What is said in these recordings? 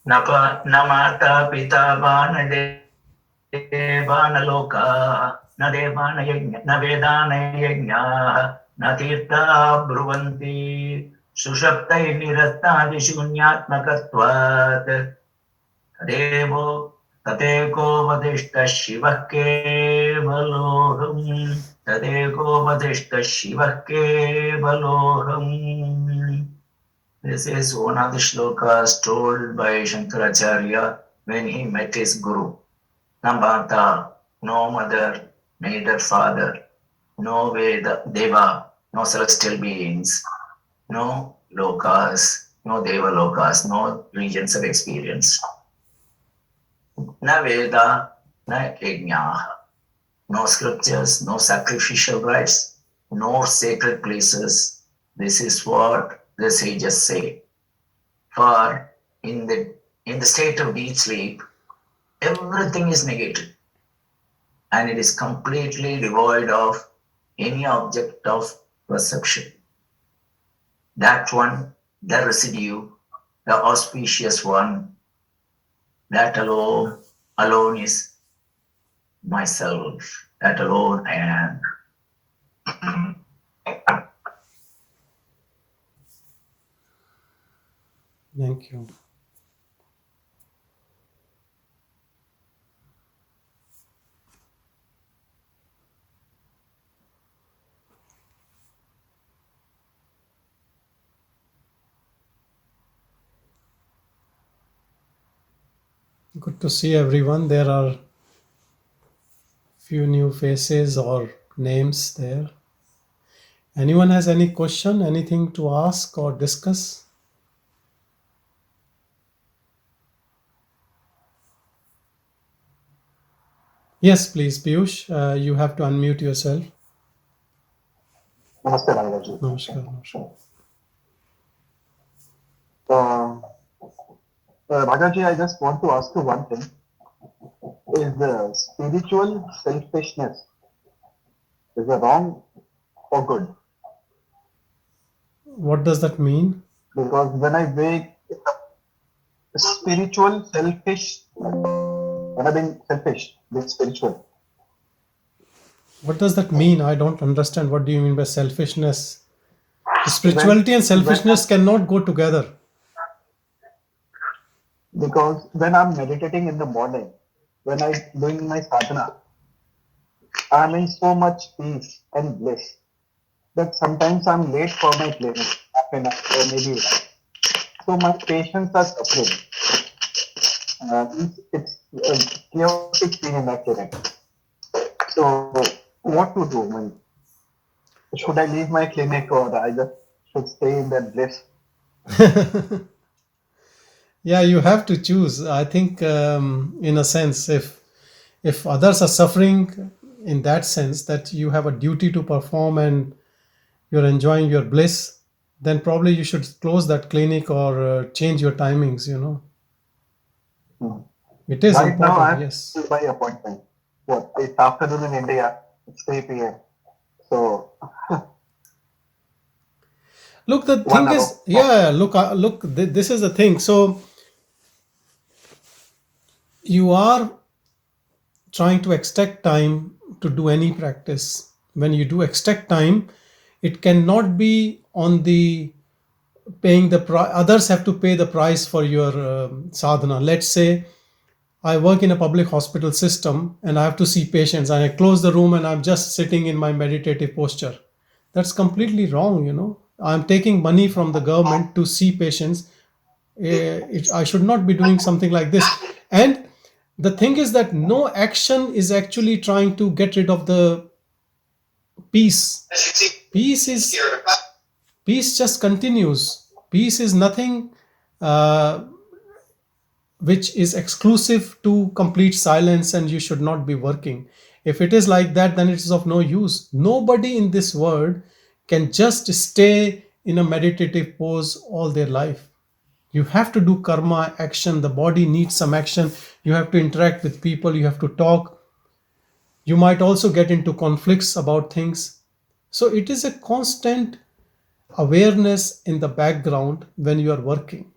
न माता पिता बाणलोका न देवानयज्ञ न वेदानयज्ञाः न तीर्था ब्रुवन्ति सुषुप्तैर्निरस्तादिशून्यात्मकत्वात् तदेवो तदेकोपदिष्टः शिवः केवलोऽहम् तदेकोपदिष्टः शिवः केवलोऽहम्. This is one of the shlokas told by Shankaracharya when he met his guru. No Mata, no mother, neither father, no Veda, Deva, no celestial beings, no lokas, no Deva lokas, no regions of experience. Na Veda, na Yajna, no scriptures, no sacrificial rites, no sacred places. This is what the sages say. For in the state of deep sleep, everything is negated and it is completely devoid of any object of perception. That one, the residue, the auspicious one, that alone is myself. That alone I am. Thank you. Good to see everyone. There are few new faces or names there. Anyone has any question, anything to ask or discuss? Yes, please, Piyush. You have to unmute yourself. Namaste, Raghavji. Namaskar, namaskar. Raghavji, I just want to ask you one thing. Is the spiritual selfishness is it wrong or good? What does that mean? Because when I wake spiritual selfish, when I've been selfish, being spiritual. What does that mean? I don't understand. What do you mean by selfishness? Spirituality and selfishness cannot go together. Because when I'm meditating in the morning, when I'm doing my sadhana, I'm in so much peace and bliss that sometimes I'm late for my clinic, half an hour or maybe. So my patients are suffering. It's a chaotic scene in that clinic. So what to do? I mean, should I leave my clinic or I just should stay in that bliss? Yeah, you have to choose. I think, in a sense, if others are suffering, in that sense that you have a duty to perform and you're enjoying your bliss, then probably you should close that clinic or change your timings. It is Right now, important. I'm Yes. by appointment. What? It's afternoon in India. It's 3 p.m. So Look, the 1 thing hour. is, yeah. Look. This is the thing. So you are trying to extract time to do any practice. When you do extract time, it cannot be on the paying the price. Others have to pay the price for your sadhana. Let's say I work in a public hospital system and I have to see patients and I close the room and I'm just sitting in my meditative posture. That's completely wrong. I'm taking money from the government to see patients. I should not be doing something like this. And the thing is that no action is actually trying to get rid of the peace. Peace just continues. Peace is nothing uh, which is exclusive to complete silence and you should not be working. If it is like that, then it is of no use. Nobody in this world can just stay in a meditative pose all their life. You have to do karma, action. The body needs some action. You have to interact with people. You have to talk. You might also get into conflicts about things. So it is a constant awareness in the background when you are working.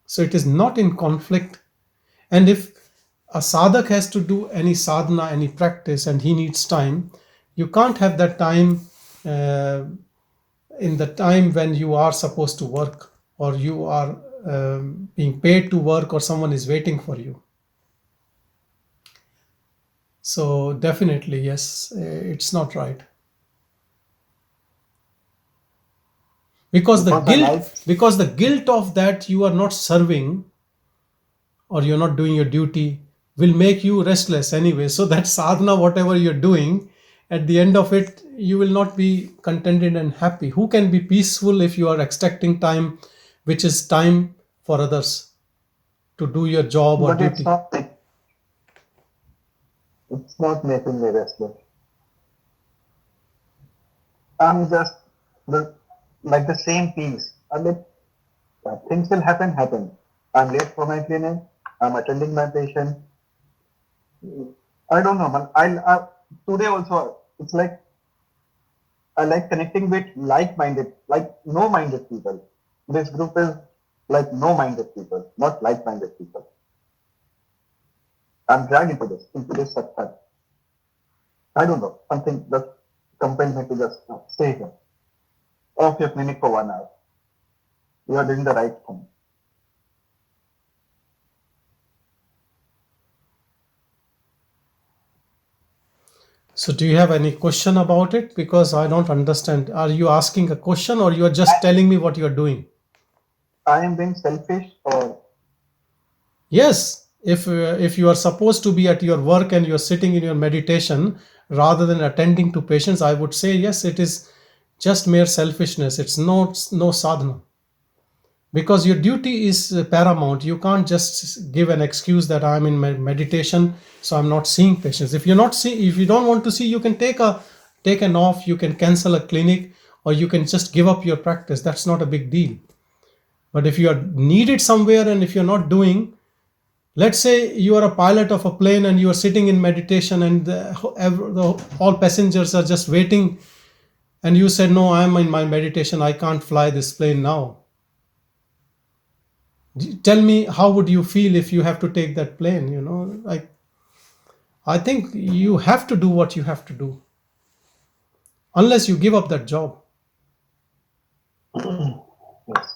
So it is not in conflict. And if a sadhak has to do any sadhana, any practice, and he needs time, you can't have that time uh, in the time when you are supposed to work, or you are being paid to work, or someone is waiting for you. So definitely, yes, it's not right. Because the Because I guilt, like, because the guilt of that you are not serving, or you're not doing your duty, will make you restless anyway. So that sadhana, whatever you're doing, at the end of it, you will not be contented and happy. Who can be peaceful if you are extracting time, which is time for others, to do your job or but duty? it's not making me restless. I'm just the like the same piece. I mean, things will happen. I'm late for my clinic. I'm attending my patient. I don't know, man. Today also. It's like I like connecting with like-minded, like no-minded people. This group is like no-minded people, not like-minded people. I'm dragged into this satsang. I don't know. Something just compelled me to just stay here. Off your clinic for 1 hour. You are doing the right thing. So do you have any question about it? Because I don't understand. Are you asking a question, or you are just telling me what you're doing? I am being selfish, or Yes, if you are supposed to be at your work and you're sitting in your meditation rather than attending to patients, I would say yes, it is just mere selfishness. It's no sadhana, because your duty is paramount. You can't just give an excuse that I'm in meditation, so I'm not seeing patients. If you don't want to see, you can take an off. You can cancel a clinic, or you can just give up your practice. That's not a big deal. But if you are needed somewhere, and if you're not doing, let's say you are a pilot of a plane and you are sitting in meditation, and all passengers are just waiting, and you said, no, I'm in my meditation, I can't fly this plane now. Tell me, how would you feel if you have to take that plane? Like, I think you have to do what you have to do, unless you give up that job. yes.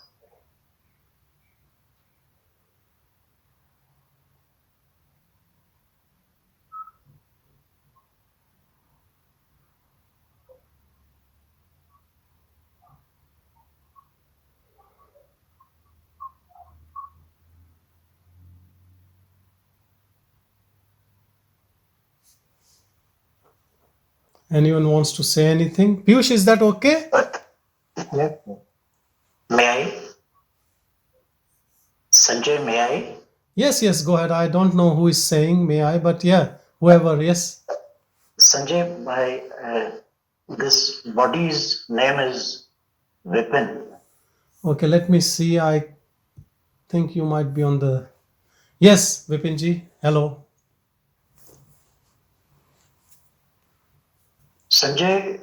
Anyone wants to say anything? Piyush, is that okay? But Yes, yes. may I? Sanjay, may I? Yes, go ahead. I don't know who is saying may I, but yeah, whoever. Yes. Sanjay, this body's name is Vipin. Okay, let me see. I think you might be on the. Yes, Vipinji, hello. Sanjay,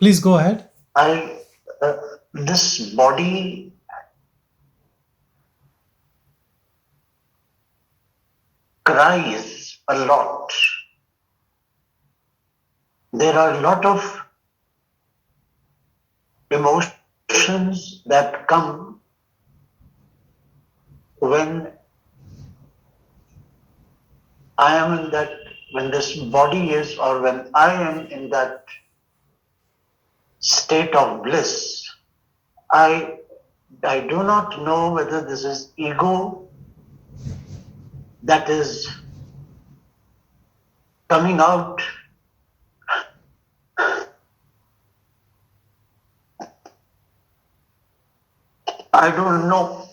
Please go ahead. I this body cries a lot. There are a lot of emotions that come when I am in that, when this body is, or when I am in that state of bliss. I I do not know whether this is ego that is coming out. I don't know.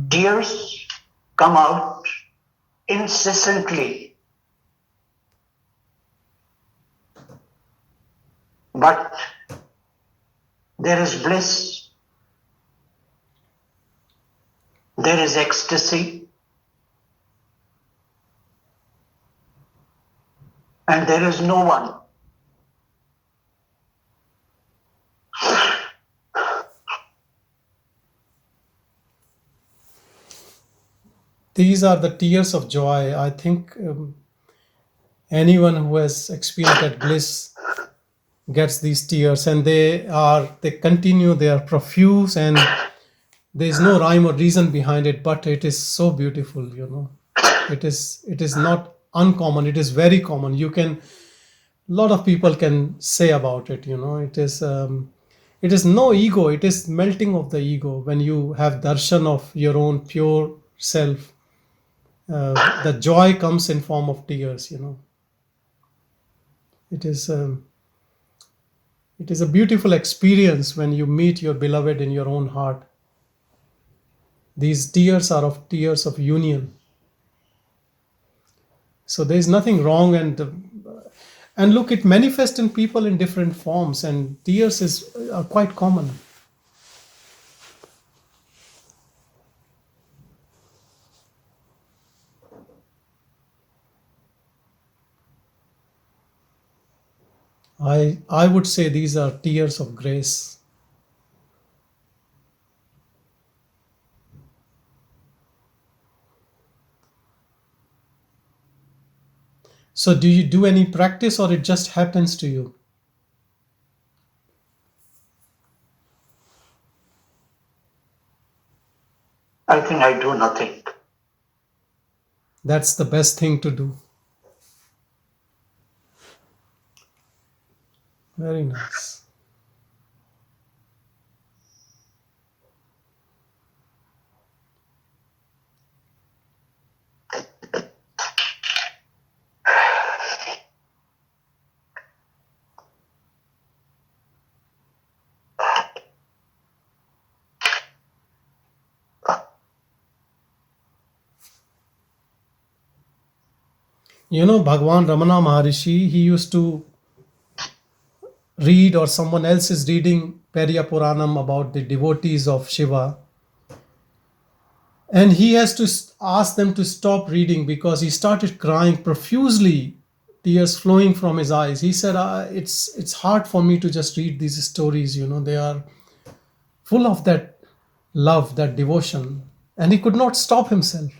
Tears come out incessantly, but there is bliss, there is ecstasy, and there is no one. These are the tears of joy. I think anyone who has experienced that bliss gets these tears, and they continue, they are profuse, and there is no rhyme or reason behind it, but it is so beautiful, it is not uncommon, it is very common. You can, a lot of people can say about it, it is no ego, it is melting of the ego. When you have darshan of your own pure self, the joy comes in form of tears. It is it is a beautiful experience when you meet your beloved in your own heart. These tears are of tears of union. So there is nothing wrong, and look, it manifests in people in different forms, and tears is quite common. I would say these are tears of grace. So do you do any practice, or it just happens to you? I think I do nothing. That's the best thing to do. Very nice. Bhagavan Ramana Maharshi, he used to read, or someone else is reading Periya Puranam about the devotees of Shiva, and he has to ask them to stop reading because he started crying profusely, tears flowing from his eyes. He said, it's hard for me to just read these stories, they are full of that love, that devotion, and he could not stop himself.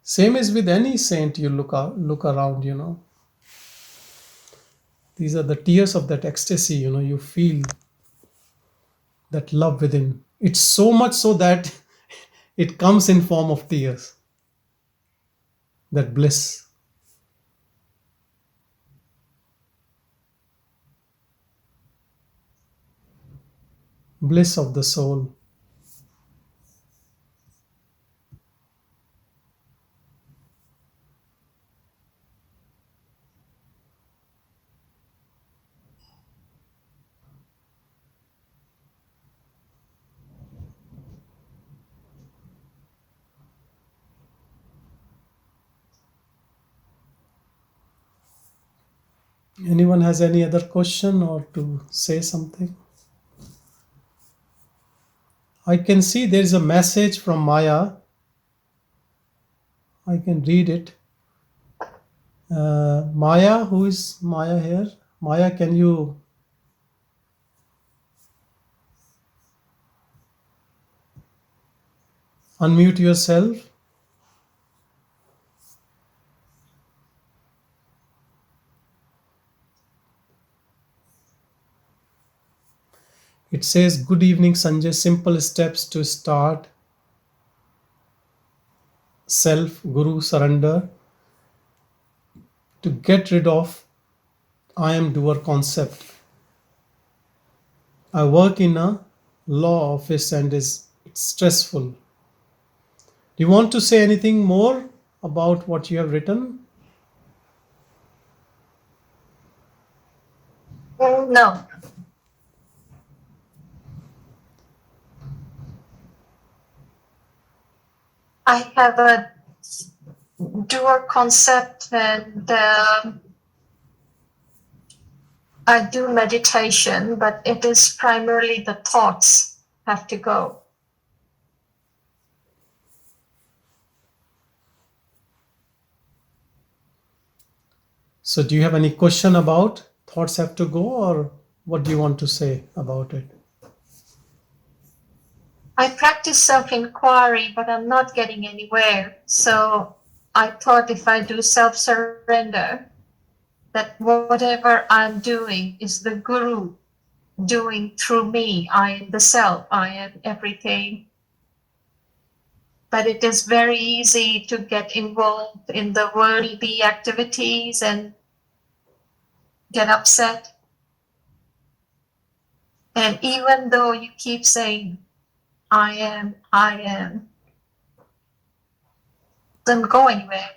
Same is with any saint. You look around, these are the tears of that ecstasy. You feel that love within. It's so much so that it comes in form of tears, that bliss of the soul. Anyone has any other question or to say something? I can see there is a message from Maya. I can read it. Maya, who is Maya here? Maya, can you unmute yourself? It says, "Good evening, Sanjay. Simple steps to start self, Guru, surrender, to get rid of I am doer concept. I work in a law office and it's stressful." Do you want to say anything more about what you have written? No. I have a doer concept, and I do meditation, but it is primarily the thoughts have to go. So do you have any question about thoughts have to go, or What do you want to say about it? I practice self-inquiry, but I'm not getting anywhere. So I thought if I do self-surrender, that whatever I'm doing is the Guru doing through me. I am the self, I am everything. But it is very easy to get involved in the worldly activities and get upset. And even though you keep saying, I am, doesn't go anywhere.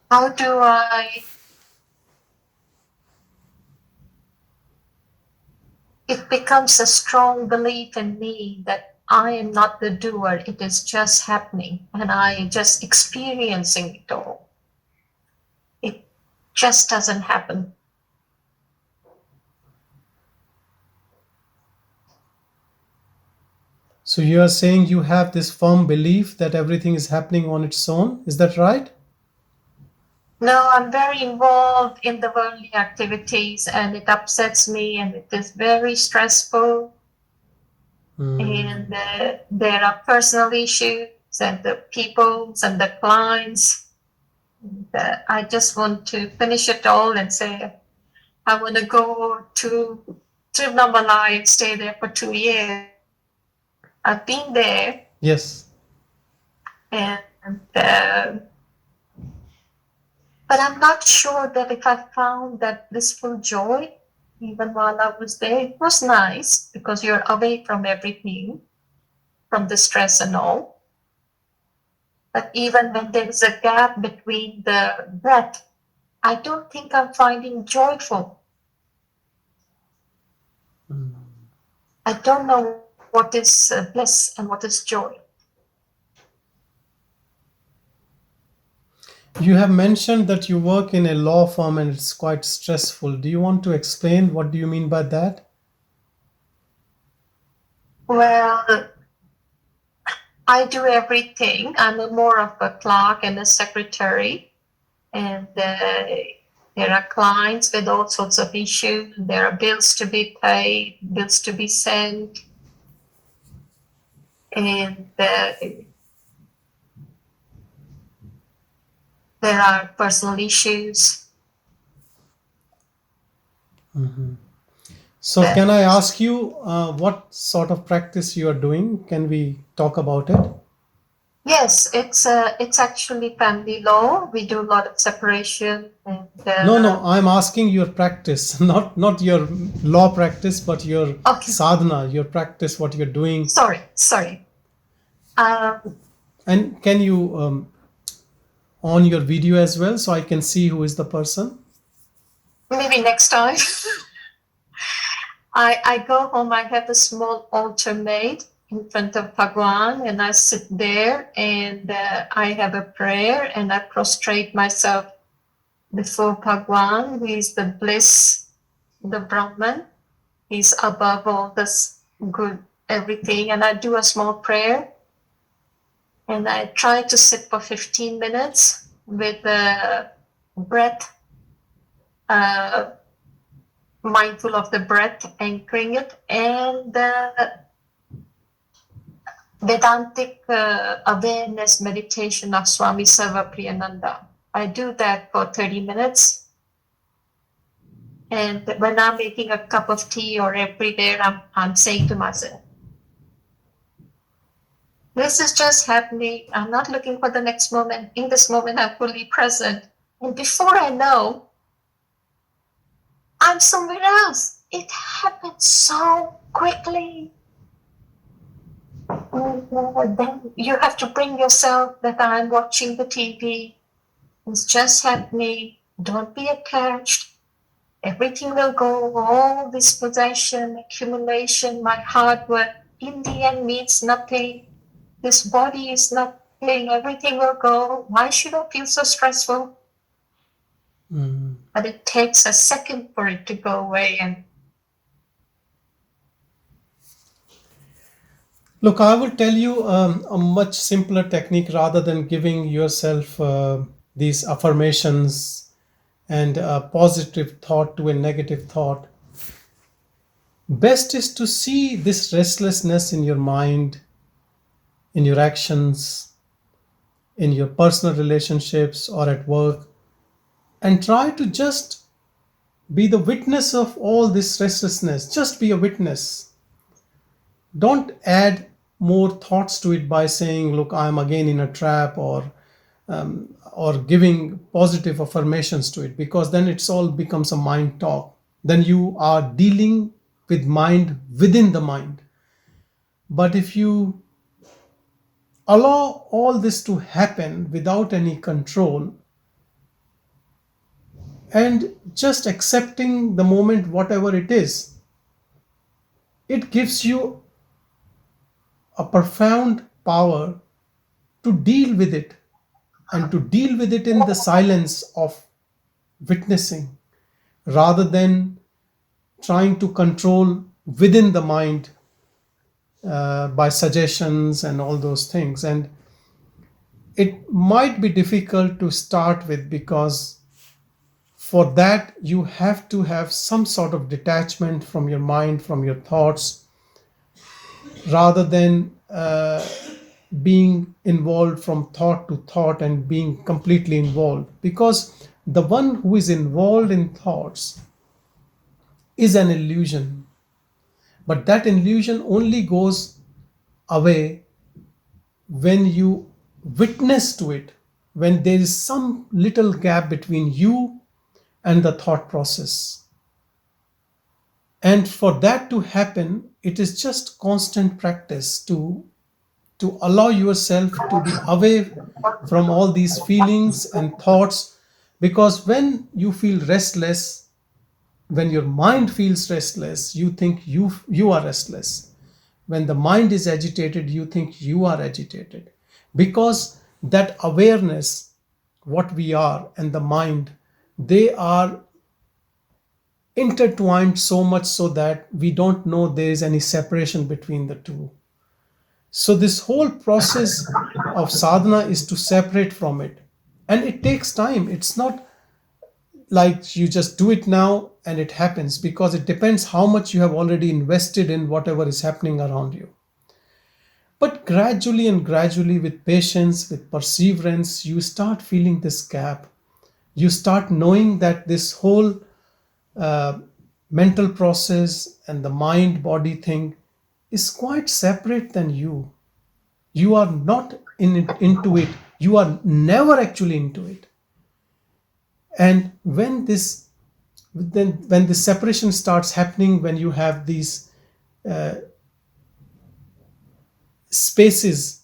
How do I? It becomes a strong belief in me that I am not the doer, it is just happening, and I am just experiencing it all. It just doesn't happen. So you are saying you have this firm belief that everything is happening on its own. Is that right? No, I'm very involved in the worldly activities and it upsets me and it is very stressful. And there are personal issues and the peoples and the clients. And, I just want to finish it all and say, I want to go to Trivandrum and stay there for 2 years. I've been there. Yes. And but I'm not sure that if I found that blissful joy, even while I was there, it was nice because you're away from everything, from the stress and all. But even when there is a gap between the breath, I don't think I'm finding joyful. I don't know what is bliss and what is joy. You have mentioned that you work in a law firm and it's quite stressful. Do you want to explain what do you mean by that? Well, I do everything. I'm more of a clerk and a secretary. And there are clients with all sorts of issues. There are bills to be paid, bills to be sent. And there are personal issues. So can I ask you what sort of practice you are doing? Can we talk about it? Yes, it's actually family law. We do a lot of separation. And, No, I'm asking your practice, not your law practice, but your sadhana, your practice, what you're doing. Sorry. And can you on your video as well so I can see who is the person? Maybe next time. I go home, I have a small altar made in front of Bhagavan and I sit there and I have a prayer and I prostrate myself before Bhagavan, who is the bliss, the Brahman. He's above all this good, everything. And I do a small prayer and I try to sit for 15 minutes with the breath, mindful of the breath, anchoring it, and Vedantic awareness meditation of Swami Sarvapriyananda. I do that for 30 minutes. And when I'm making a cup of tea or every day, I'm saying to myself, this is just happening. I'm not looking for the next moment. In this moment, I'm fully present. And before I know, I'm somewhere else. It happens so quickly. Then you have to bring yourself that I'm watching the TV. It's just happening. Don't be attached. Everything will go. All this possession, accumulation, my hard work, in the end means nothing. This body is nothing. Everything will go. Why should I feel so stressful? But it takes a second for it to go away. And look, I will tell you a much simpler technique rather than giving yourself these affirmations and a positive thought to a negative thought, best is to see this restlessness in your mind, in your actions, in your personal relationships or at work, and try to just be the witness of all this restlessness. Just be a witness. Don't add more thoughts to it by saying, look, I'm again in a trap, or giving positive affirmations to it, because then it's all becomes a mind talk. Then you are dealing with mind within the mind. But if you allow all this to happen without any control and just accepting the moment, whatever it is, it gives you a profound power to deal with it, and to deal with it in the silence of witnessing, rather than trying to control within the mind by suggestions and all those things. And it might be difficult to start with, because for that you have to have some sort of detachment from your mind, from your thoughts, rather than being involved from thought to thought and being completely involved. Because the one who is involved in thoughts is an illusion, but that illusion only goes away when you witness to it, when there is some little gap between you and the thought process. And for that to happen, it is just constant practice to allow yourself to be away from all these feelings and thoughts. Because when you feel restless, when your mind feels restless, you think you are restless. When the mind is agitated, you think you are agitated. Because that awareness, what we are, and the mind, they are intertwined so much so that we don't know there is any separation between the two. So this whole process of sadhana is to separate from it. And it takes time. It's not like you just do it now and it happens, because it depends how much you have already invested in whatever is happening around you. But gradually and gradually, with patience, with perseverance, you start feeling this gap. You start knowing that this whole mental process and the mind body thing is quite separate than you. You are not into it. You are never actually into it. And when this separation starts happening, when you have these spaces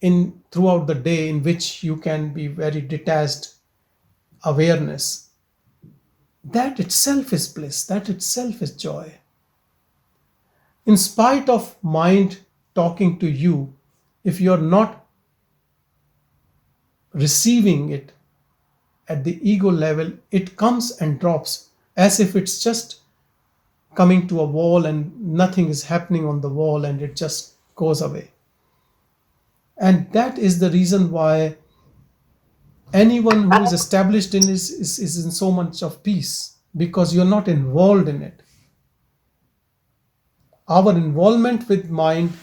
in throughout the day in which you can be very detached awareness, that itself is bliss, that itself is joy. In spite of mind talking to you, if you're not receiving it at the ego level, it comes and drops as if it's just coming to a wall and nothing is happening on the wall, and it just goes away. And that is the reason why anyone who is established in this is in so much of peace, because you're not involved in it. Our involvement with mind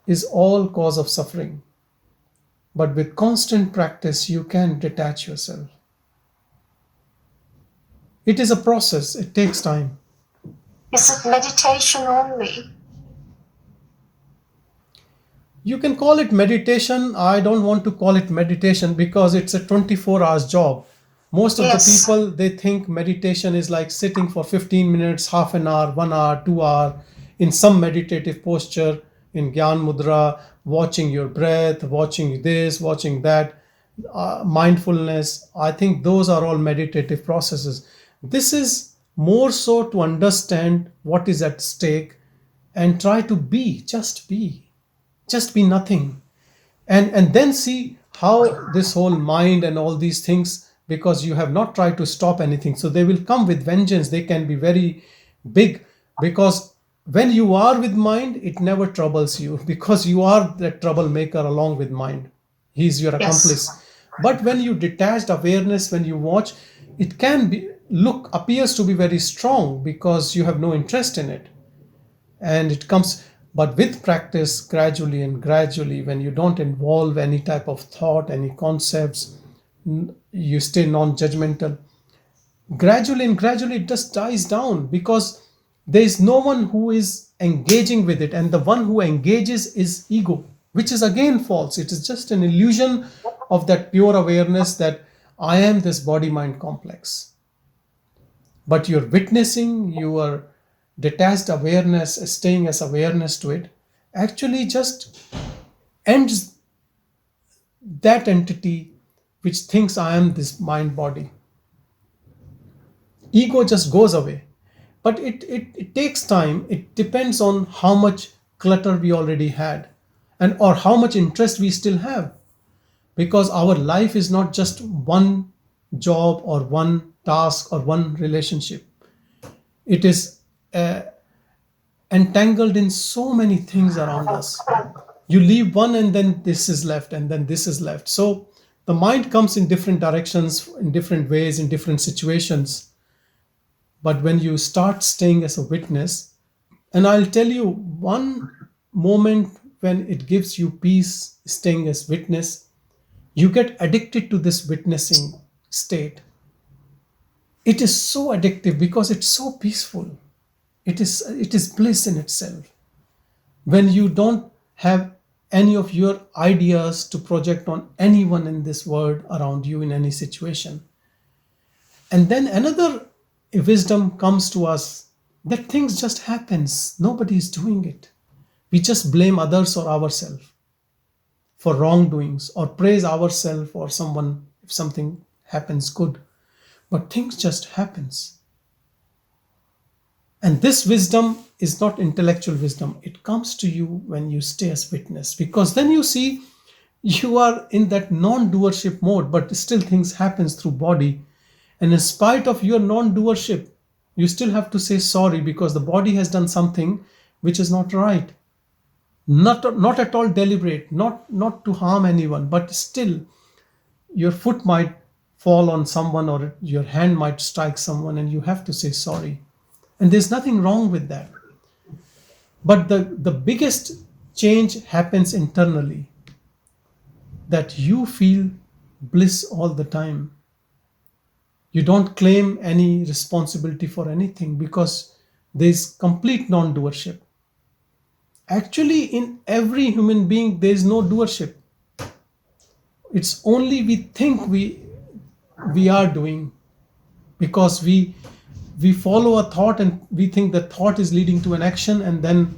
is all cause of suffering. But with constant practice, you can detach yourself. It is a process, it takes time. Is it meditation only? You can call it meditation. I don't want to call it meditation because it's a 24 hours job. Most of the people, they think meditation is like sitting for 15 minutes, half an hour, 1 hour, 2 hour in some meditative posture, in Gyan Mudra, watching your breath, watching this, watching that, mindfulness. I think those are all meditative processes. This is more so to understand what is at stake and try to be, just be nothing. And then see how this whole mind and all these things, because you have not tried to stop anything, so they will come with vengeance. They can be very big, because when you are with mind, it never troubles you, because you are the troublemaker along with mind. He's your accomplice. But when you detached awareness, when you watch, it can be appears to be very strong because you have no interest in it. And it comes, but with practice, gradually and gradually, when you don't involve any type of thought, any concepts, you stay non-judgmental, gradually and gradually it just dies down, because there is no one who is engaging with it, and the one who engages is ego, which is again false. It is just an illusion of that pure awareness that I am this body mind complex. But you're witnessing, your detached awareness, staying as awareness to it, actually just ends that entity which thinks I am this mind body. Ego just goes away. But it takes time. It depends on how much clutter we already had, and or how much interest we still have. Because our life is not just one job or one task or one relationship. It is entangled in so many things around us. You leave one and then this is left and then this is left. So the mind comes in different directions, in different ways, in different situations. But when you start staying as a witness, and I'll tell you one moment when it gives you peace, staying as witness, you get addicted to this witnessing state. It is so addictive because it's so peaceful. It is bliss in itself. When you don't have any of your ideas to project on anyone in this world around you in any situation. And then another wisdom comes to us, that things just happens. Nobody is doing it. We just blame others or ourselves for wrongdoings, or praise ourselves or someone if something happens good. But things just happens. And this wisdom is not intellectual wisdom. It comes to you when you stay as witness, because then you see you are in that non-doership mode, but still things happens through body. And in spite of your non-doership, you still have to say sorry because the body has done something which is not right. Not at all deliberate, not to harm anyone, but still your foot might fall on someone or your hand might strike someone and you have to say sorry. And there's nothing wrong with that. But the biggest change happens internally, that you feel bliss all the time. You don't claim any responsibility for anything because there's complete non-doership. Actually, in every human being, there's no doership. It's only we think we are doing, because we follow a thought and we think the thought is leading to an action, and then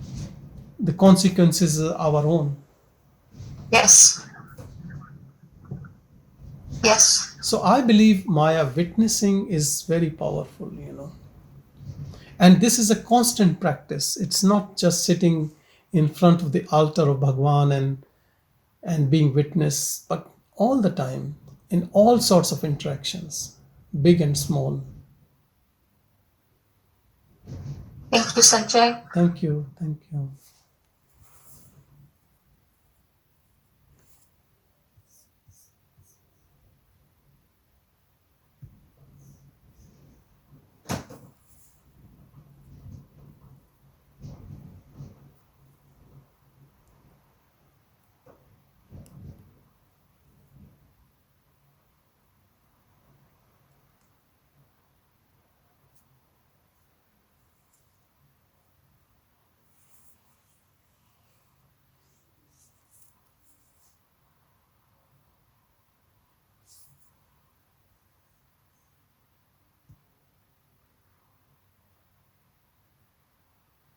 the consequences are our own. Yes. Yes. So I believe Maya, witnessing is very powerful. And this is a constant practice. It's not just sitting in front of the altar of Bhagwan and being witness, but all the time, in all sorts of interactions, big and small. Thank you, Sanjay. Thank you. Thank you.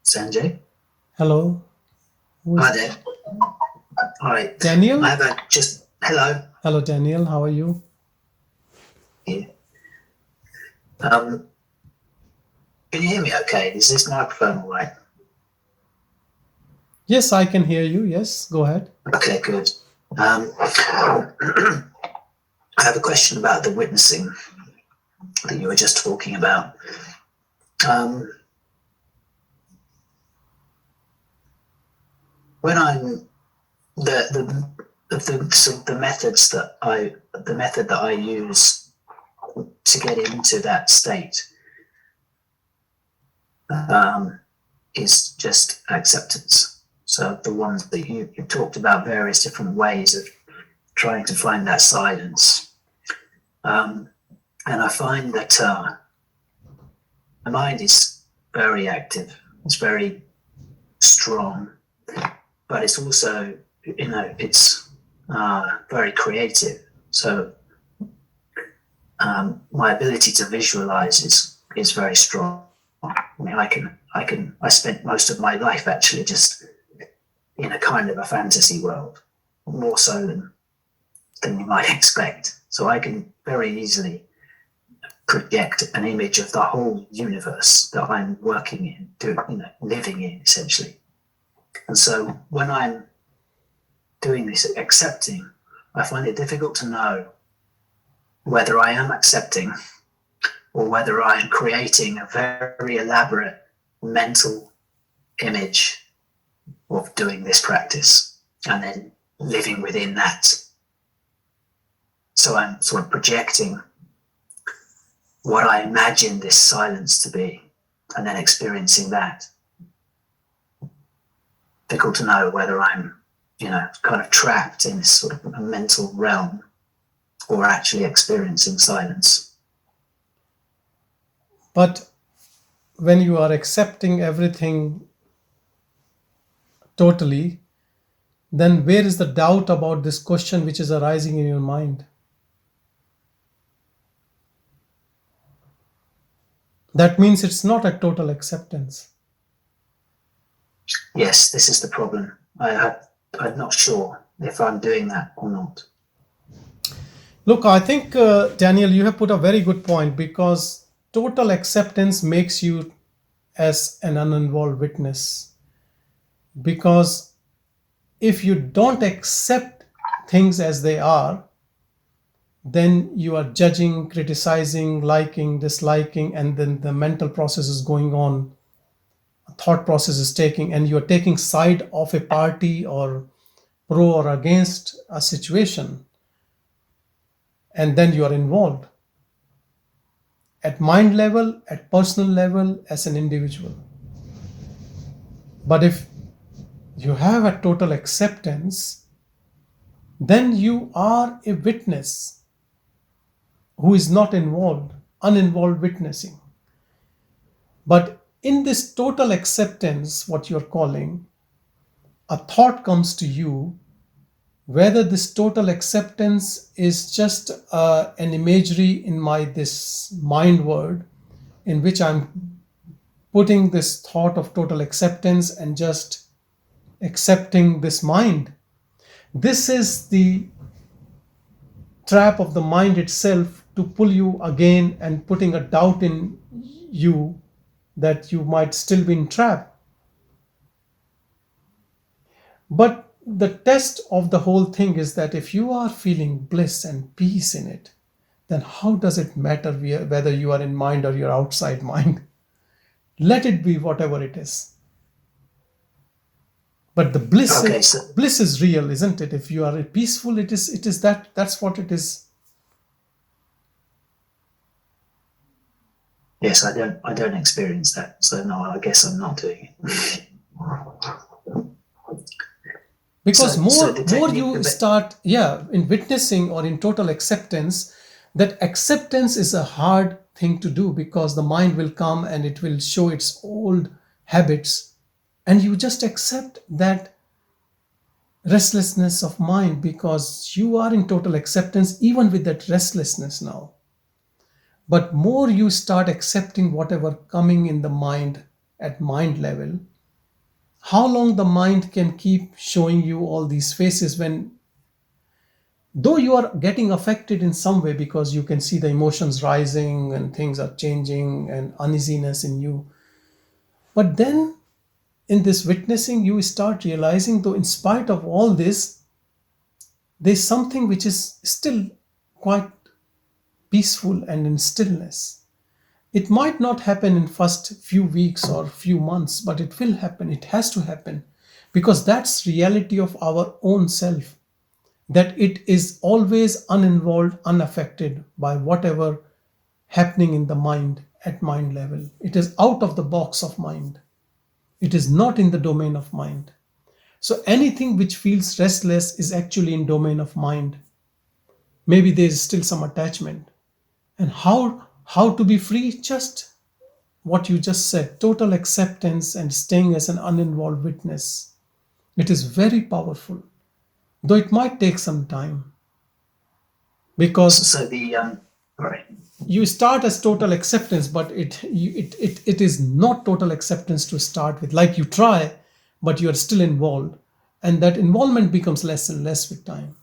Sanjay? Hello. Who is Hi there. Hi. Daniel? I have hello. Hello, Daniel. How are you? Yeah. Can you hear me okay? Is this microphone all right? Yes, I can hear you. Yes, go ahead. Okay, good. I have a question about the witnessing that you were just talking about. When I'm the the method that I use to get into that state is just acceptance. So the ones that you talked about, various different ways of trying to find that silence. And I find that the mind is very active, it's very strong, but it's also, it's very creative. So my ability to visualize is very strong. I mean, I spent most of my life actually just in a kind of a fantasy world, more so than you might expect. So I can very easily project an image of the whole universe that I'm working in, living in, essentially. And so when I'm doing this accepting, I find it difficult to know whether I am accepting or whether I am creating a very elaborate mental image of doing this practice and then living within that. So I'm sort of projecting what I imagine this silence to be and then experiencing that. Difficult to know whether I'm, kind of trapped in this sort of a mental realm or actually experiencing silence. But when you are accepting everything totally, then where is the doubt about this question which is arising in your mind? That means it's not a total acceptance. Yes, this is the problem. I'm not sure if I'm doing that or not. Look, I think, Daniel, you have put a very good point, because total acceptance makes you as an uninvolved witness. Because if you don't accept things as they are, then you are judging, criticizing, liking, disliking, and then the mental process is going on, a thought process is taking, and you are taking side of a party or pro or against a situation, and then you are involved at mind level, at personal level, as an individual. But if you have a total acceptance, then you are a witness who is not involved, uninvolved witnessing. But in this total acceptance, what you're calling, a thought comes to you, whether this total acceptance is just an imagery in this mind word, in which I'm putting this thought of total acceptance and just accepting this mind. This is the trap of the mind itself, to pull you again and putting a doubt in you that you might still be in trap. But the test of the whole thing is that if you are feeling bliss and peace in it, then how does it matter whether you are in mind or you're outside mind? Let it be whatever it is. But the bliss, bliss is real, isn't it? If you are peaceful, it is that's what it is. Yes, I don't experience that, so no, I guess I'm not doing it. Because more you start, in witnessing or in total acceptance, that acceptance is a hard thing to do, because the mind will come and it will show its old habits, and you just accept that restlessness of mind, because you are in total acceptance even with that restlessness now. But more you start accepting whatever coming in the mind at mind level, how long the mind can keep showing you all these faces, when though you are getting affected in some way, because you can see the emotions rising and things are changing and uneasiness in you. But then in this witnessing, you start realizing, though in spite of all this, there's something which is still quite peaceful and in stillness. It might not happen in first few weeks or few months, but it will happen. It has to happen, because that's reality of our own self. that it is always uninvolved, unaffected by whatever happening in the mind at mind level. It is out of the box of mind. It is not in the domain of mind. So anything which feels restless is actually in domain of mind. Maybe there is still some attachment. And how to be free? Just what you just said, total acceptance and staying as an uninvolved witness. It is very powerful, though it might take some time, because So the sorry. you start as total acceptance, but it is not total acceptance to start with. Like you try, but you are still involved, and that involvement becomes less and less with time.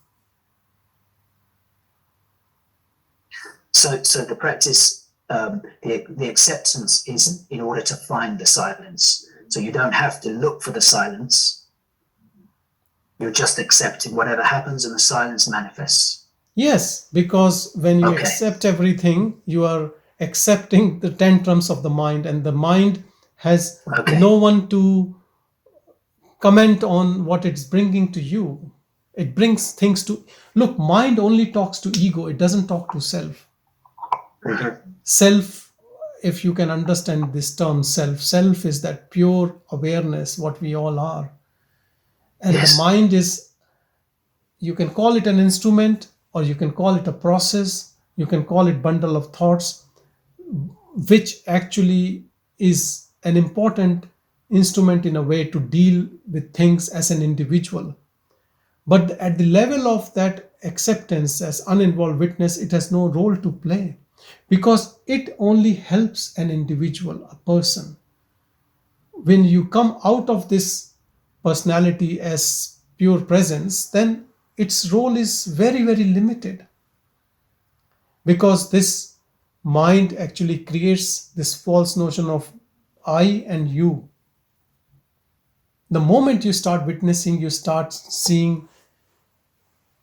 So the practice, the acceptance is in order to find the silence. So you don't have to look for the silence. You're just accepting whatever happens, and the silence manifests. Yes, because when you Okay. accept everything, you are accepting the tantrums of the mind, and the mind has Okay. no one to comment on what it's bringing to you. It brings things to look. Mind only talks to ego, it doesn't talk to self. Self, if you can understand this term, self is that pure awareness, what we all are. And Yes. the mind is, you can call it an instrument, or you can call it a process, you can call it bundle of thoughts, which actually is an important instrument in a way to deal with things as an individual. But at the level of that acceptance as uninvolved witness, it has no role to play, because it only helps an individual, a person. When you come out of this personality as pure presence, then its role is very, very limited, because this mind actually creates this false notion of I and you. The moment you start witnessing, you start seeing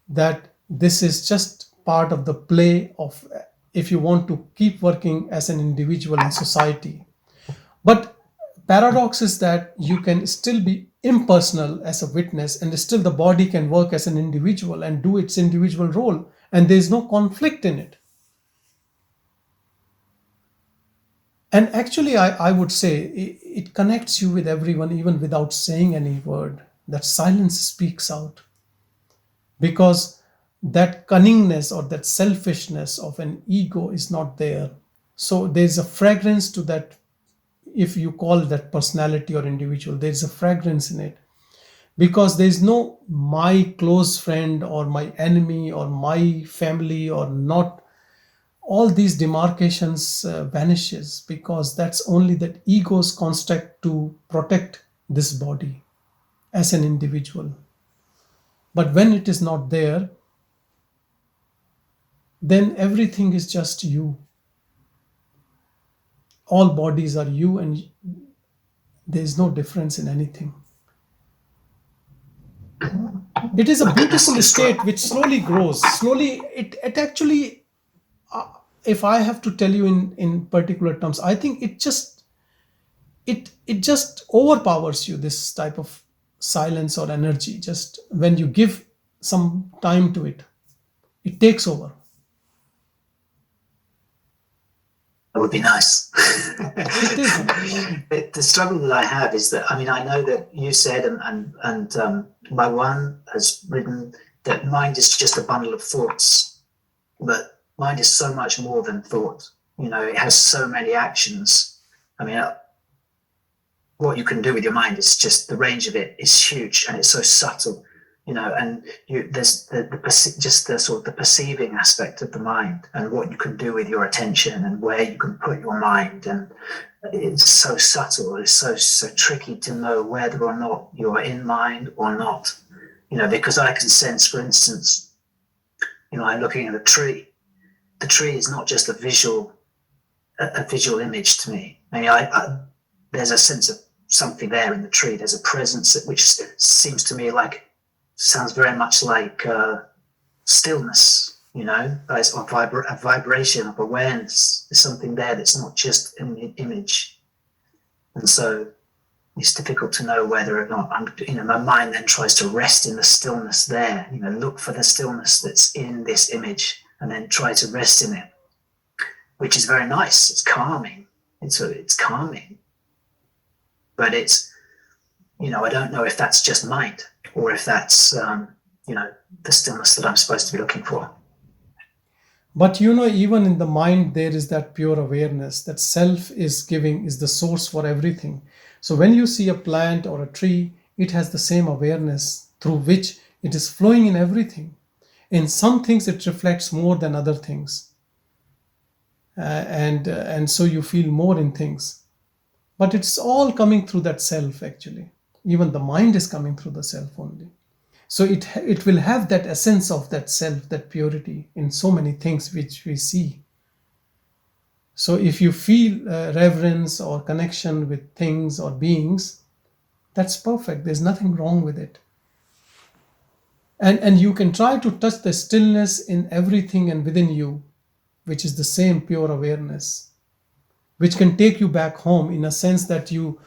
that this is just part of the play of, if you want to keep working as an individual in society. But paradox is that you can still be impersonal as a witness, and still the body can work as an individual and do its individual role, and there's no conflict in it. And actually, I would say it connects you with everyone, even without saying any word. That silence speaks out, because that cunningness or that selfishness of an ego is not there. So there's a fragrance to that. If you call that personality or individual, there's a fragrance in it, because there's no my close friend or my enemy or my family or not. All these demarcations vanishes, because that's only that ego's construct to protect this body as an individual. But when it is not there, then everything is just you. All bodies are you, and there is no difference in anything. It is a beautiful state which slowly grows. Slowly, it actually, if I have to tell you in particular terms, I think it just overpowers you, this type of silence or energy. Just when you give some time to it, it takes over. That would be nice. It is. The struggle that I have is that, I mean, I know that you said, and Bhagavan has written that mind is just a bundle of thoughts, but mind is so much more than thought. You know, it has so many actions. I mean, what you can do with your mind is just, the range of it is huge, and it's so subtle. You know, and there's just the sort of the perceiving aspect of the mind, and what you can do with your attention, and where you can put your mind, and it's so subtle. It's so tricky to know whether or not you're in mind or not. You know, because I can sense, for instance, you know, I'm looking at a tree. The tree is not just a visual image to me. I mean, there's a sense of something there in the tree. There's a presence which seems to me like, sounds very much like stillness, you know, a vibration of awareness. There's something there that's not just an image. And so it's difficult to know whether or not my mind then tries to rest in the stillness there, look for the stillness that's in this image and then try to rest in it, which is very nice. It's calming. It's calming. But it's, I don't know if that's just mind or if that's, the stillness that I'm supposed to be looking for. But even in the mind, there is that pure awareness that self is the source for everything. So when you see a plant or a tree, it has the same awareness through which it is flowing in everything. In some things, it reflects more than other things. And so you feel more in things. But it's all coming through that self, actually. Even the mind is coming through the self only. So it will have that essence of that self, that purity in so many things which we see. So if you feel reverence or connection with things or beings, that's perfect. There's nothing wrong with it. And you can try to touch the stillness in everything and within you, which is the same pure awareness, which can take you back home in a sense that you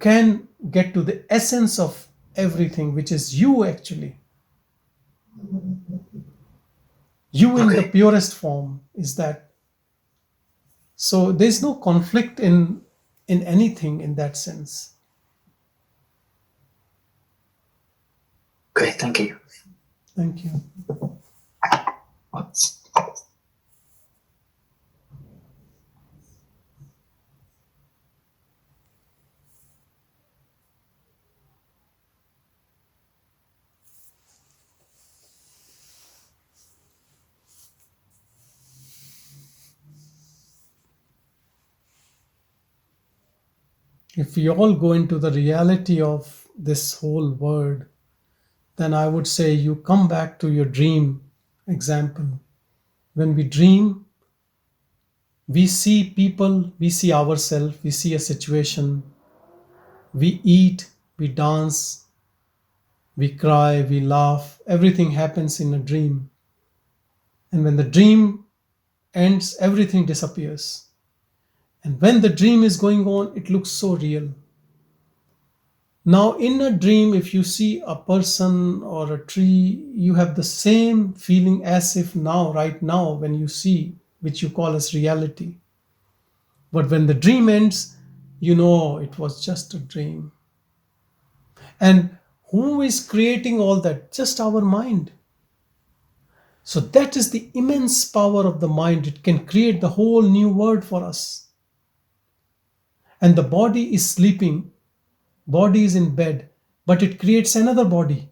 can get to the essence of everything, which is you actually. You in the purest form is that. So there's no conflict in anything in that sense. Okay, thank you. Thank you. If we all go into the reality of this whole world, then I would say you come back to your dream example. When we dream, we see people, we see ourselves, we see a situation, we eat, we dance, we cry, we laugh. Everything happens in a dream. And when the dream ends, everything disappears. And when the dream is going on, it looks so real. Now, in a dream, if you see a person or a tree, you have the same feeling as if right now, when you see, which you call as reality. But when the dream ends, it was just a dream. And who is creating all that? Just our mind. So that is the immense power of the mind. It can create the whole new world for us. And the body is sleeping, body is in bed, but it creates another body,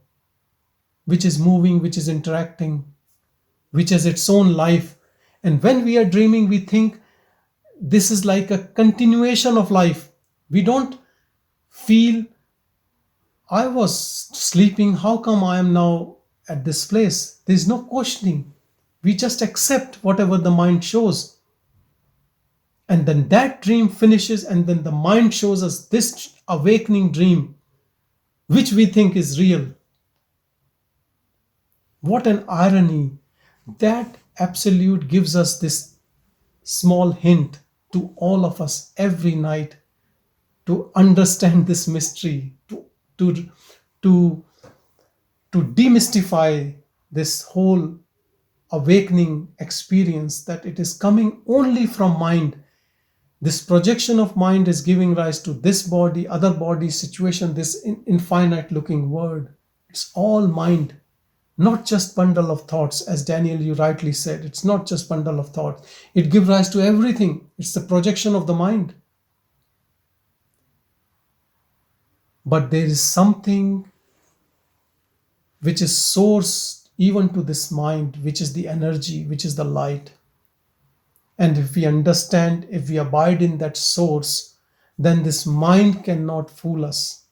which is moving, which is interacting, which has its own life. And when we are dreaming, we think this is like a continuation of life. We don't feel, I was sleeping, how come I am now at this place? There's no questioning. We just accept whatever the mind shows. And then that dream finishes, and then the mind shows us this awakening dream, which we think is real. What an irony. That absolute gives us this small hint to all of us every night to understand this mystery, to demystify this whole awakening experience, that it is coming only from mind. This projection of mind is giving rise to this body, other body, situation, this infinite looking world. It's all mind, not just bundle of thoughts. As Daniel, you rightly said, it's not just bundle of thoughts. It gives rise to everything. It's the projection of the mind. But there is something which is source even to this mind, which is the energy, which is the light. And if we understand, if we abide in that source, then this mind cannot fool us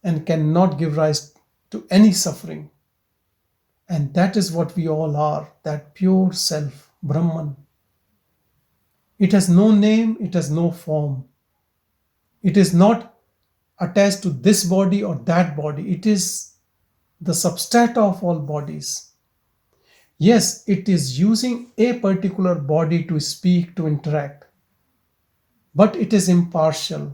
and cannot give rise to any suffering. And that is what we all are, that pure self, Brahman. It has no name, it has no form. It is not attached to this body or that body. It is the substrata of all bodies. Yes, it is using a particular body to speak, to interact, but it is impartial.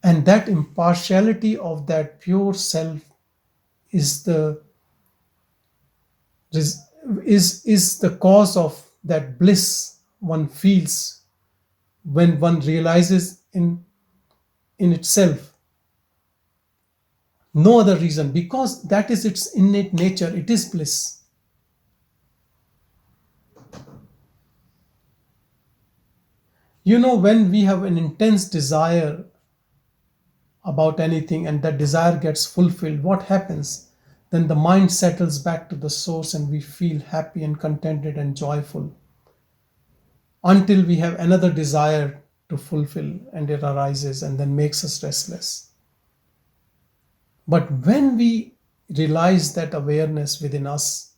And that impartiality of that pure self is is the cause of that bliss one feels when one realizes in itself. No other reason, because that is its innate nature. It is bliss. When we have an intense desire about anything and that desire gets fulfilled, what happens? Then the mind settles back to the source and we feel happy and contented and joyful until we have another desire to fulfill and it arises and then makes us restless. But when we realize that awareness within us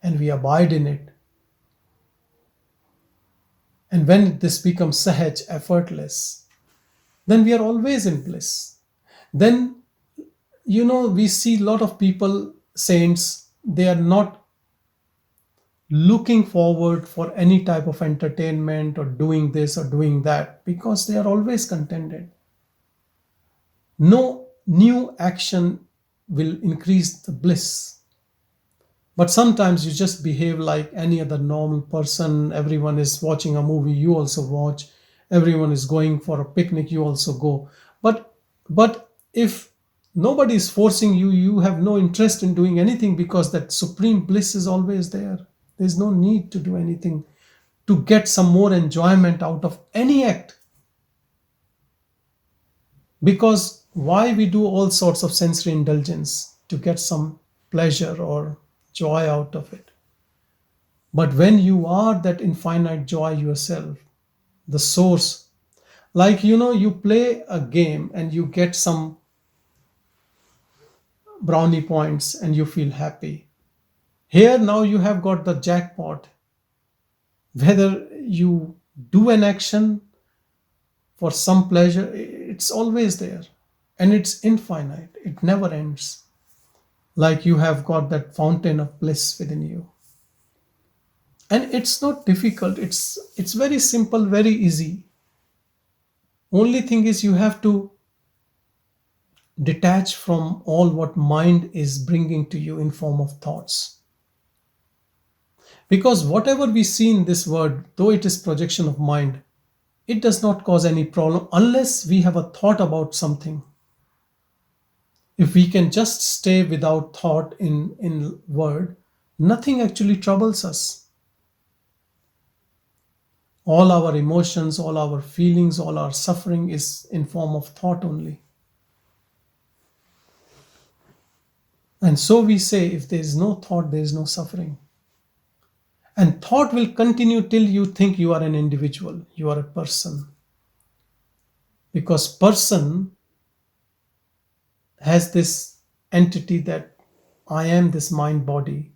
and we abide in it, and when this becomes sahaj, effortless, then we are always in bliss. Then, we see a lot of people, saints, they are not looking forward for any type of entertainment or doing this or doing that because they are always contented. No new action will increase the bliss. But sometimes you just behave like any other normal person. Everyone is watching a movie, you also watch. Everyone is going for a picnic, you also go. But if nobody is forcing you, you have no interest in doing anything because that supreme bliss is always there. There's no need to do anything to get some more enjoyment out of any act. Because why we do all sorts of sensory indulgence? To get some pleasure or joy out of it. But when you are that infinite joy yourself, the source, like you play a game and you get some brownie points and you feel happy. Here now you have got the jackpot. Whether you do an action for some pleasure, it's always there. And it's infinite. It never ends. Like you have got that fountain of bliss within you. And it's not difficult. It's very simple, very easy. Only thing is you have to detach from all what mind is bringing to you in form of thoughts. Because whatever we see in this world, though it is projection of mind, it does not cause any problem unless we have a thought about something. If we can just stay without thought in word, nothing actually troubles us. All our emotions, all our feelings, all our suffering is in form of thought only. And so we say, if there is no thought, there is no suffering. And thought will continue till you think you are an individual, you are a person. Because person has this entity that I am this mind body,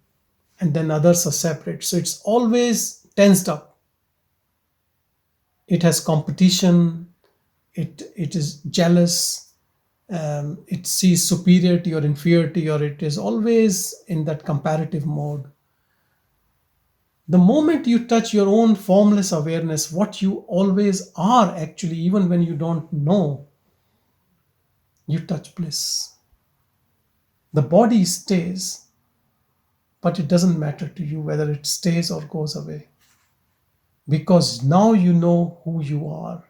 and then others are separate. So it's always tensed up. It has competition, it is jealous, it sees superiority or inferiority, or it is always in that comparative mode. The moment you touch your own formless awareness, what you always are actually, even when you don't know, you touch bliss. The body stays, but it doesn't matter to you whether it stays or goes away. Because now you know who you are.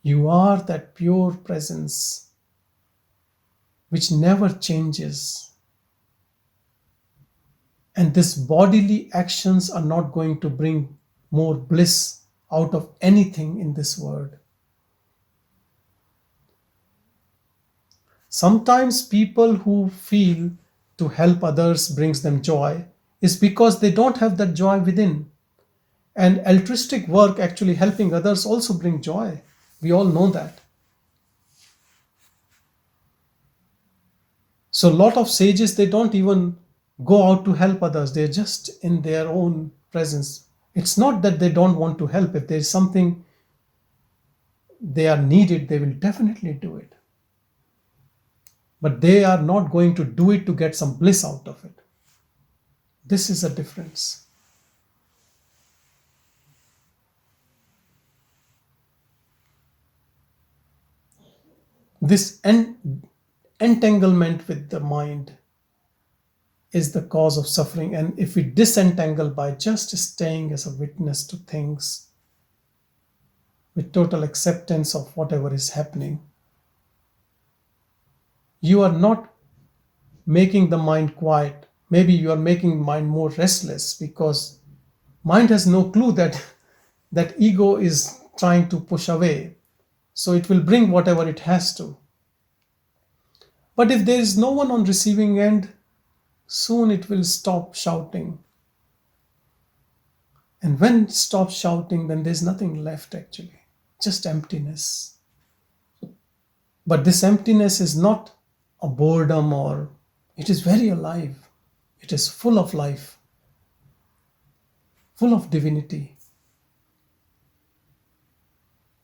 You are that pure presence which never changes. And these bodily actions are not going to bring more bliss out of anything in this world. Sometimes people who feel to help others brings them joy is because they don't have that joy within. And altruistic work, actually helping others, also bring joy. We all know that. So a lot of sages, they don't even go out to help others. They're just in their own presence. It's not that they don't want to help. If there's something they are needed, they will definitely do it. But they are not going to do it to get some bliss out of it. This is a difference. This entanglement with the mind is the cause of suffering. And if we disentangle by just staying as a witness to things with total acceptance of whatever is happening, you are not making the mind quiet. Maybe you are making the mind more restless, because mind has no clue that ego is trying to push away. So it will bring whatever it has to. But if there is no one on receiving end, soon it will stop shouting. And when it stops shouting, then there's nothing left actually, just emptiness. But this emptiness is not a boredom, or it is very alive. It is full of life, full of divinity.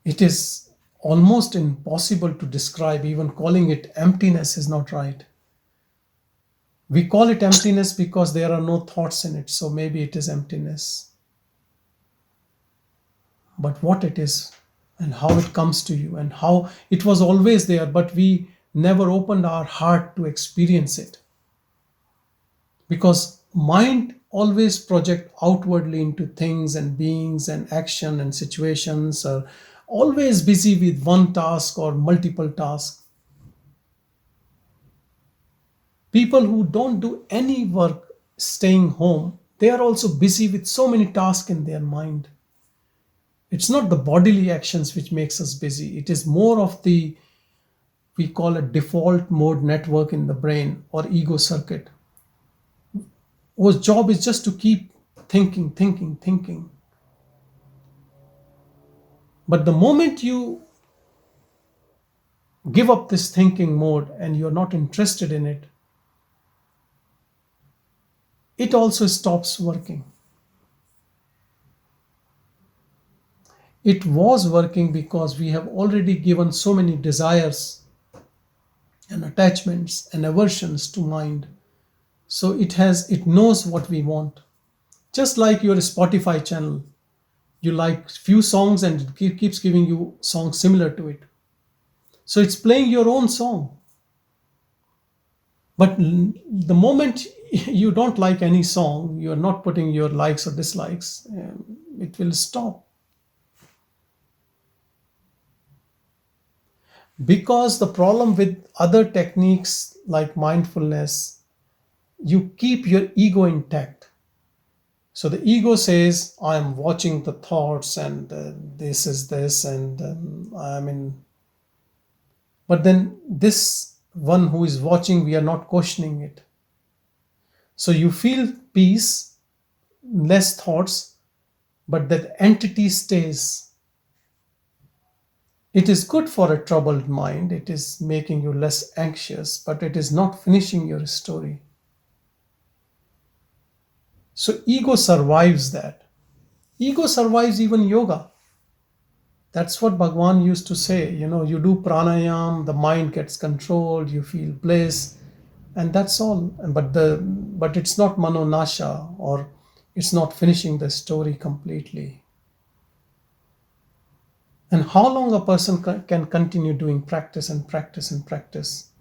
It is almost impossible to describe. Even calling it emptiness is not right. We call it emptiness because there are no thoughts in it, so maybe it is emptiness. But what it is, and how it comes to you, and how it was always there, but we never opened our heart to experience it. Because mind always project outwardly into things and beings and action and situations, or always busy with one task or multiple tasks. People who don't do any work staying home, they are also busy with so many tasks in their mind. It's not the bodily actions which makes us busy. It is more of the, we call it default mode network in the brain, or ego circuit, whose job is just to keep thinking. But the moment you give up this thinking mode and you're not interested in it, it also stops working. It was working because we have already given so many desires and attachments and aversions to mind. So it knows what we want. Just like your Spotify channel, you like few songs and it keeps giving you songs similar to it. So it's playing your own song. But the moment you don't like any song, you're not putting your likes or dislikes, it will stop. Because the problem with other techniques like mindfulness, you keep your ego intact. So the ego says, I'm watching the thoughts, and this is this, and I'm in. But then this one who is watching, we are not questioning it. So you feel peace, less thoughts, but that entity stays. It is good for a troubled mind. It is making you less anxious, but it is not finishing your story. So ego survives that. Ego survives even yoga. That's what Bhagavan used to say. You do pranayam, the mind gets controlled, you feel bliss, and that's all. But it's not manonasha, or it's not finishing the story completely. And how long a person can continue doing practice and practice and practice?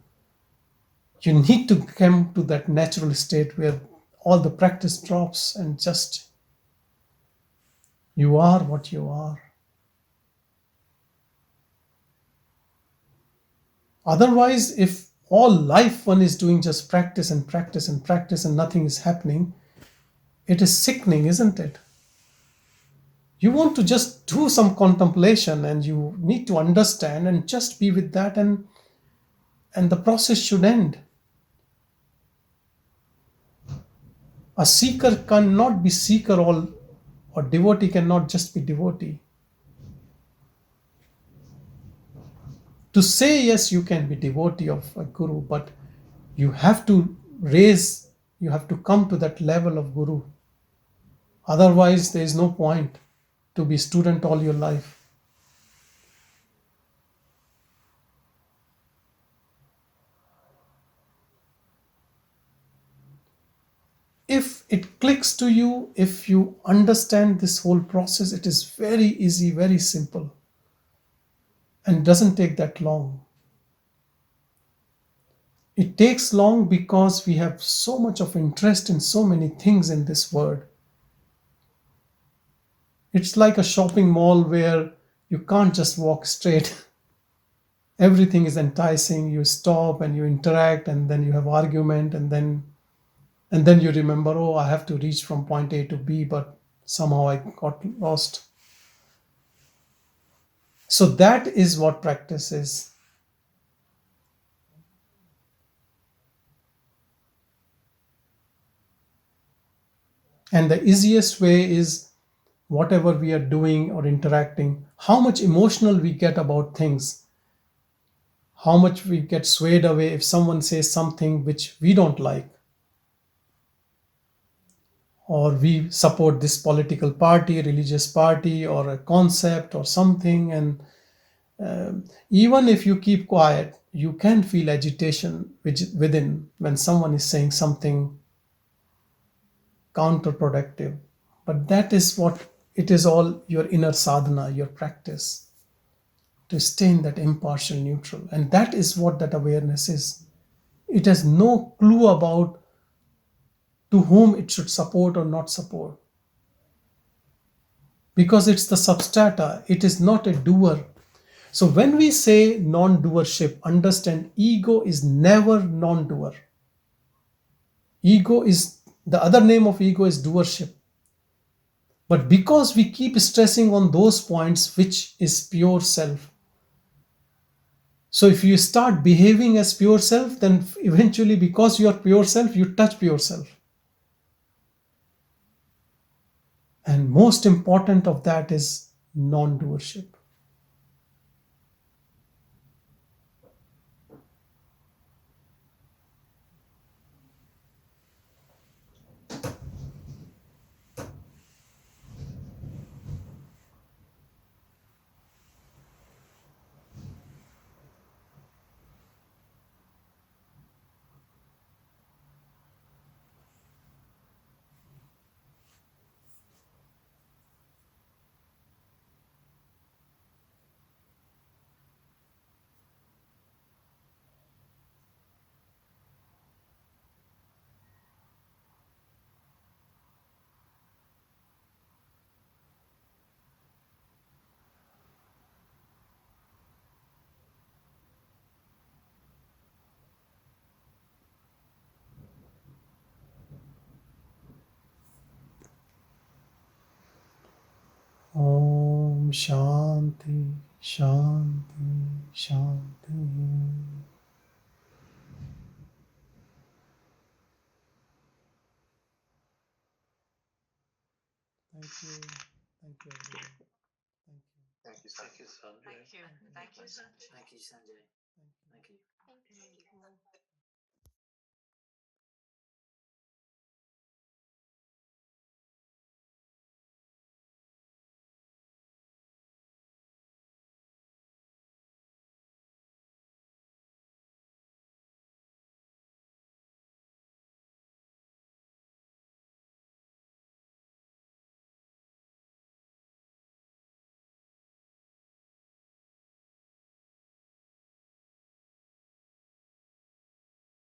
You need to come to that natural state where all the practice drops and just you are what you are. Otherwise, if all life one is doing just practice and practice and practice and nothing is happening, it is sickening, isn't it? You want to just do some contemplation, and you need to understand and just be with that, and the process should end. A seeker cannot be seeker all, or devotee cannot just be devotee. To say yes, you can be devotee of a guru, but you have to come to that level of guru. Otherwise, there is no point to be student all your life. If it clicks to you, if you understand this whole process, it is very easy, very simple, and doesn't take that long. It takes long because we have so much of interest in so many things in this world. It's like a shopping mall where you can't just walk straight. Everything is enticing. You stop and you interact, and then you have argument, and then you remember, oh, I have to reach from point A to B, but somehow I got lost. So that is what practice is. And the easiest way is whatever we are doing or interacting, how much emotional we get about things, how much we get swayed away if someone says something which we don't like, or we support this political party, religious party, or a concept or something. And even if you keep quiet, you can feel agitation within when someone is saying something counterproductive. But that is what it is, all your inner sadhana, your practice to stay in that impartial neutral. And that is what that awareness is. It has no clue about to whom it should support or not support, because it's the substrata, it is not a doer. So when we say non-doership, understand ego is never non-doer. Ego is, the other name of ego is doership. But because we keep stressing on those points, which is pure self, so if you start behaving as pure self, then eventually, because you are pure self, you touch pure self. And most important of that is non-doership. Om Shanti, Shanti, Shanti. Thank you. Thank you, everyone. Thank you. Thank you, Sanjay. Thank you. Thank you, Sanjay. Thank you, Sanjay. Thank you. Thank you.